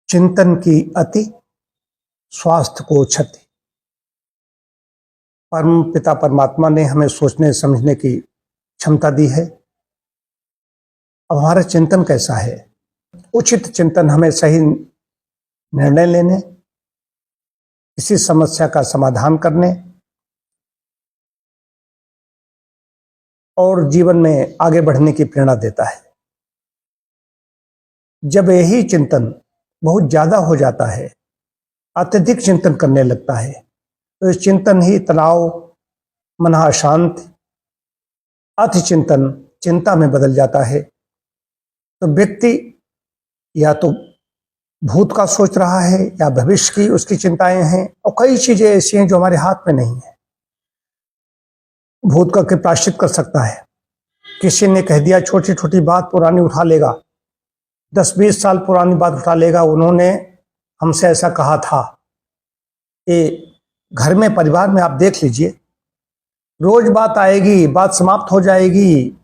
चिंतन की अति स्वास्थ्य को क्षति। परम पिता परमात्मा ने हमें सोचने समझने की क्षमता दी है। अब हमारा चिंतन कैसा है? उचित चिंतन हमें सही निर्णय लेने, किसी समस्या का समाधान करने और जीवन में आगे बढ़ने की प्रेरणा देता है। जब यही चिंतन बहुत ज्यादा हो जाता है, अत्यधिक चिंतन करने लगता है, तो इस चिंतन ही तनाव, मन अशांत, अति चिंतन चिंता में बदल जाता है। तो व्यक्ति या तो भूत का सोच रहा है या भविष्य की उसकी चिंताएं हैं, और कई चीजें ऐसी हैं जो हमारे हाथ में नहीं है। भूत का प्रायश्चित कर सकता है। किसी ने कह दिया, छोटी छोटी बात पुरानी उठा लेगा, 10-20 साल पुरानी बात उठा लेगा, उन्होंने हमसे ऐसा कहा था। ये घर में, परिवार में आप देख लीजिए, रोज बात आएगी, बात समाप्त हो जाएगी,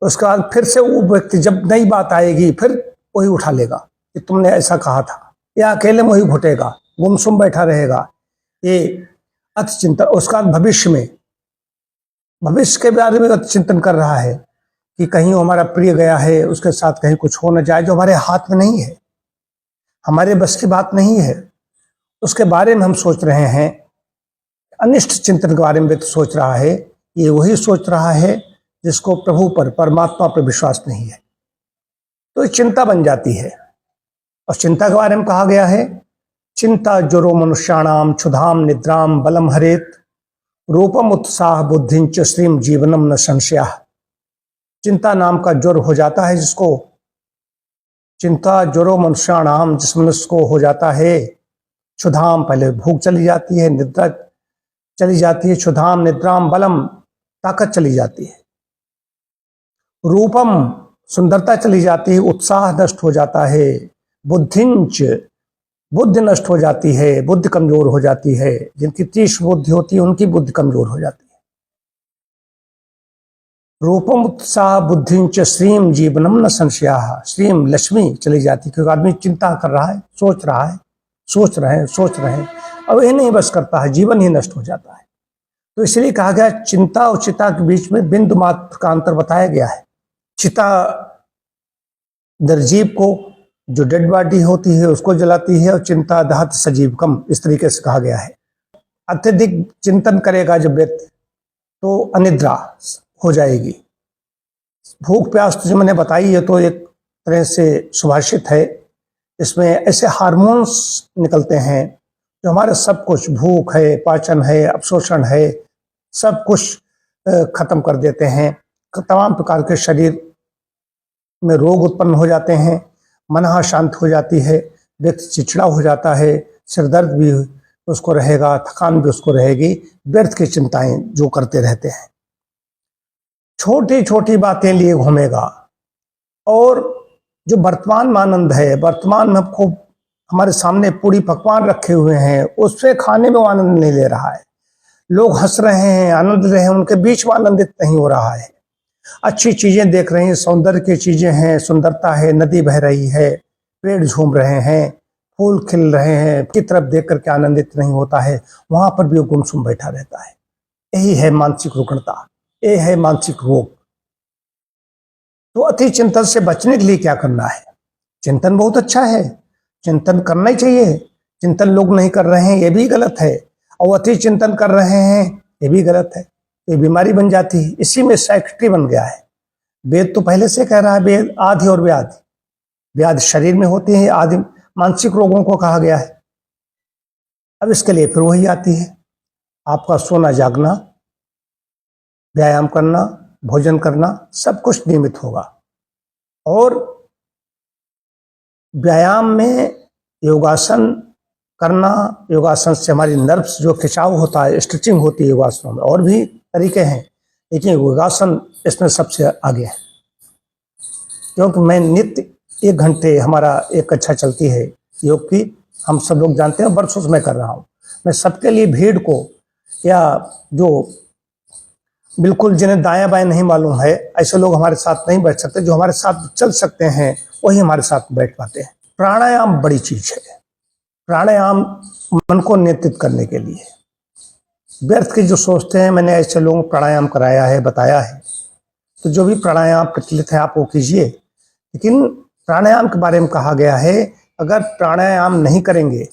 उसके बाद फिर से वो व्यक्ति जब नई बात आएगी फिर वही उठा लेगा कि तुमने ऐसा कहा था, या अकेले में वही घुटेगा, गुमसुम बैठा रहेगा। ये अति चिंतन। उसका भविष्य में, भविष्य के बारे में अति चिंतन कर रहा है कि कहीं हमारा प्रिय गया है, उसके साथ कहीं कुछ हो न जाए, जो हमारे हाथ में नहीं है, हमारे बस की बात नहीं है, उसके बारे में हम सोच रहे हैं। अनिष्ट चिंतन के बारे में व्यक्ति सोच रहा है। ये वही सोच रहा है जिसको प्रभु पर, परमात्मा पर विश्वास नहीं है, तो ये चिंता बन जाती है। और चिंता के बारे में कहा गया है, चिंता ज्वरो मनुष्याणाम क्षुधाम निद्राम बलम हरेत रूपम उत्साह बुद्धिंच श्रीम जीवनम न संशयः। चिंता नाम का ज्वर हो जाता है जिसको, चिंता ज्वरो मनुष्याणाम, जिस मनुष्य को हो जाता है, क्षुधाम, पहले भूख चली जाती है, निद्रा चली जाती है, क्षुधाम निद्राम बलम, ताकत चली जाती है, रूपम, सुंदरता चली जाती है, उत्साह नष्ट हो जाता है, बुद्धिंच, बुद्धि नष्ट हो जाती है, बुद्धि कमजोर हो जाती है। जिनकी तीक्ष्ण बुद्धि होती है उनकी बुद्धि कमजोर हो जाती है। रूपम उत्साह बुद्धिंच श्रीम जीवनम न संशयः। श्रीम, लक्ष्मी चली जाती है, क्योंकि आदमी चिंता कर रहा है, सोच रहा है, सोच रहे हैं, अब यह नहीं बस करता है, जीवन ही नष्ट हो जाता है। तो इसलिए कहा गया, चिंता और चिता के बीच में बिंदु मात्र का अंतर बताया गया है। चिता निर्जीव को, जो डेड बॉडी होती है, उसको जलाती है, और चिंता दहत सजीवकम, इस तरीके से कहा गया है। अत्यधिक चिंतन करेगा जब व्यक्ति, तो अनिद्रा हो जाएगी। भूख प्यास तो जो मैंने बताई है, तो एक तरह से सुभाषित है। इसमें ऐसे हार्मोन्स निकलते हैं जो हमारे सब कुछ, भूख है, पाचन है, अवशोषण है, सब कुछ खत्म कर देते हैं। तमाम प्रकार के शरीर में रोग उत्पन्न हो जाते हैं, मन शांत हो जाती है, व्यक्ति चिड़चिड़ा हो जाता है, सिर दर्द भी उसको रहेगा, थकान भी उसको रहेगी, व्यर्थ की चिंताएं जो करते रहते हैं, छोटी छोटी बातें लिए घूमेगा। और जो वर्तमान में आनंद है, वर्तमान में खूब हमारे सामने पूरी पकवान रखे हुए हैं, उससे खाने में वो आनंद नहीं ले रहा है। लोग हंस रहे हैं, आनंद रहे हैं, उनके बीच में आनंदित नहीं हो रहा है। अच्छी चीजें देख रहे हैं, सौंदर्य की चीजें हैं, सुंदरता है, नदी बह रही है, पेड़ झूम रहे हैं, फूल खिल रहे हैं, की तरफ देख करके आनंदित नहीं होता है, वहां पर भी वो गुमसुम बैठा रहता है। यही है मानसिक रुग्णता, ये है मानसिक रोग। तो अति चिंतन से बचने के लिए क्या करना है? चिंतन बहुत अच्छा है, चिंतन करना ही चाहिए। चिंतन लोग नहीं कर रहे हैं, ये भी गलत है, और अति चिंतन कर रहे हैं, ये भी गलत है। ये बीमारी बन जाती है। इसी में साइकिट्री बन गया है। वेद तो पहले से कह रहा है, वेद आदि और व्याधि, व्याधि शरीर में होती है, आदि मानसिक रोगों को कहा गया है। अब इसके लिए फिर वही आती है, आपका सोना जागना, व्यायाम करना, भोजन करना, सब कुछ नियमित होगा। और व्यायाम में योगासन करना, योगासन से हमारी नर्व्स जो खिंचाव होता है, स्ट्रेचिंग होती है योगासनों में, और भी तरीके हैं, लेकिन योगासन इसमें सबसे आगे है। क्योंकि मैं नित्य 1 घंटे, हमारा एक कक्षा चलती है योग की, हम सब लोग जानते हैं, वर्षों से मैं कर रहा हूँ। मैं सबके लिए, भीड़ को, या जो बिल्कुल जिन्हें दायां बाएं नहीं मालूम है, ऐसे लोग हमारे साथ नहीं बैठ सकते। जो हमारे साथ चल सकते हैं वही हमारे साथ बैठ पाते हैं। प्राणायाम बड़ी चीज है। प्राणायाम मन को नियंत्रित करने के लिए, व्यर्थ के जो सोचते हैं मैंने ऐसे लोगों को प्राणायाम कराया है, बताया है, तो जो भी प्राणायाम प्रचलित है आप वो कीजिए। लेकिन प्राणायाम के बारे में कहा गया है, अगर प्राणायाम नहीं करेंगे,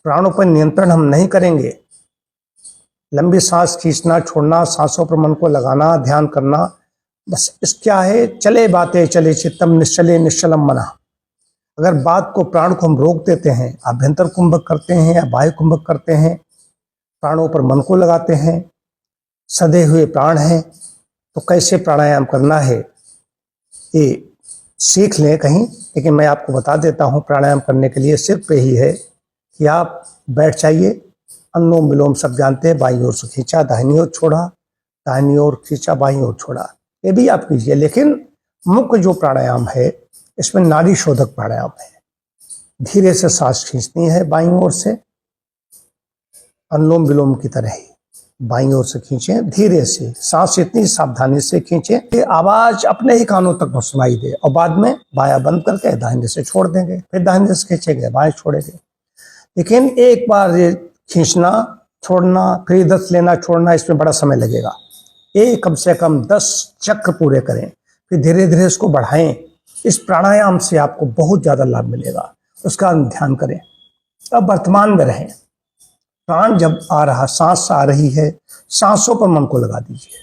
प्राणों पर नियंत्रण हम नहीं करेंगे, लंबी सांस खींचना छोड़ना, सांसों पर मन को लगाना, ध्यान करना, बस इस क्या है, चले बातें चले चित्तम निश्चले निश्चलम मना। अगर बात को, प्राण को हम रोक देते हैं, आभ्यंतर कुंभक करते हैं या बाह्य कुंभक करते हैं, प्राणों पर मन को लगाते हैं, सधे हुए प्राण हैं, तो कैसे प्राणायाम करना है ये सीख लें कहीं। लेकिन मैं आपको बता देता हूँ, प्राणायाम करने के लिए सिर्फ यही है कि आप बैठ जाइए, अनुलोम विलोम सब जानते हैं, बाईं ओर से खींचा दाहिनी ओर छोड़ा, दाहिनी ओर खींचा बाईं ओर छोड़ा, ये भी आप कीजिए। लेकिन मुख्य जो प्राणायाम है इसमें नाड़ी शोधक प्राणायाम है। धीरे से सांस खींचनी है बाईं ओर से, अनुलोम विलोम की तरह ही बाईं ओर से खींचें, धीरे से सांस इतनी सावधानी से खींचें कि आवाज अपने ही कानों तक सुनाई दे, और बाद में बायां बंद करके दाहिने से छोड़ देंगे, फिर दाहिने से खींचेंगे, बाएं छोड़ेंगे। लेकिन एक बार ये खींचना छोड़ना, फिर इधर से लेना छोड़ना, इसमें बड़ा समय लगेगा। ये कम से कम 10 चक्र पूरे करें, फिर धीरे धीरे इसको बढ़ाएं। इस प्राणायाम से आपको बहुत ज्यादा लाभ मिलेगा, उसका ध्यान करें। अब वर्तमान में रहें, प्राण जब आ रहा, सांस आ रही है, सांसों पर मन को लगा दीजिए,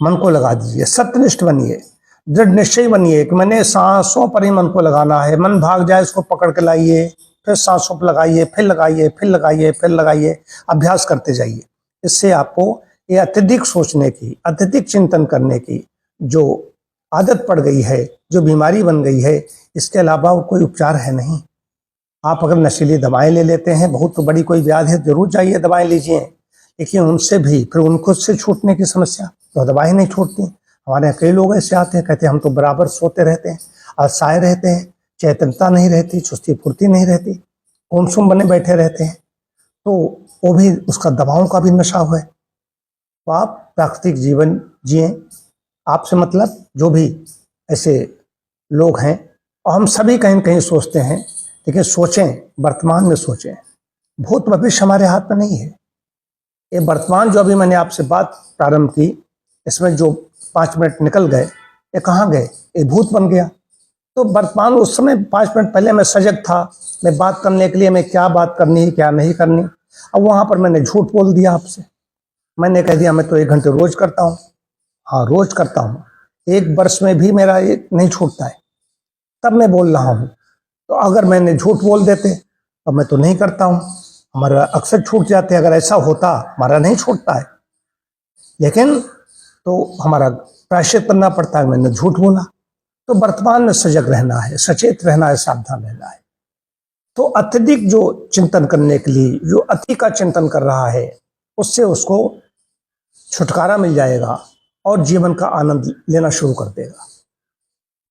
मन को लगा दीजिए, सत्यनिष्ठ बनिए, दृढ़ निश्चय बनिए कि मैंने सांसों पर ही मन को लगाना है। मन भाग जाए उसको पकड़ के लाइए, फिर सांसों पर लगाइए, फिर लगाइए, फिर लगाइए, फिर लगाइए, अभ्यास करते जाइए। इससे आपको ये अत्यधिक सोचने की, अत्यधिक चिंतन करने की जो आदत पड़ गई है, जो बीमारी बन गई है, इसके अलावा कोई उपचार है नहीं। आप अगर नशीली दवाएं ले लेते हैं, बहुत तो बड़ी कोई व्याधि है, जरूर जाइए दवाएं लीजिए, लेकिन उनसे भी फिर उनको से छूटने की समस्या, तो दवाएं नहीं छूटती। हमारे यहाँ कई लोग ऐसे आते हैं, कहते हैं हम तो बराबर सोते रहते हैं, अलसाए रहते हैं, चैतन्यता नहीं रहती, चुस्ती फुर्ती नहीं रहती, गुमसुम बने बैठे रहते हैं, तो वो भी उसका दवाओं का भी नशा हुआ है। तो आप प्राकृतिक जीवन जिए। आपसे मतलब जो भी ऐसे लोग हैं, और हम सभी कहीं न कहीं सोचते हैं, लेकिन सोचें, वर्तमान में सोचें, भूत भविष्य हमारे हाथ में नहीं है। ये वर्तमान जो अभी मैंने आपसे बात प्रारंभ की, इसमें जो 5 मिनट निकल गए, ये कहाँ गए? ये भूत बन गया। तो वर्तमान, उस समय 5 मिनट पहले मैं सजग था, मैं बात करने के लिए मैं क्या बात करनी है क्या नहीं करनी, अब वहां पर मैंने झूठ बोल दिया आपसे। मैंने कह दिया मैं तो 1 घंटे रोज करता हूँ। हाँ, रोज करता हूँ, 1 वर्ष में भी मेरा ये नहीं छूटता है, तब मैं बोल रहा हूँ। तो अगर मैंने झूठ बोल देते तो मैं तो नहीं करता हूँ, हमारा अक्सर छूट जाते। अगर ऐसा होता, हमारा नहीं छूटता है, लेकिन तो हमारा प्रायश्चित करना पड़ता है, मैंने झूठ बोला। तो वर्तमान में सजग रहना है, सचेत रहना है, सावधान रहना है। तो अत्यधिक जो चिंतन करने के लिए, जो अति का चिंतन कर रहा है, उससे उसको छुटकारा मिल जाएगा और जीवन का आनंद लेना शुरू कर देगा।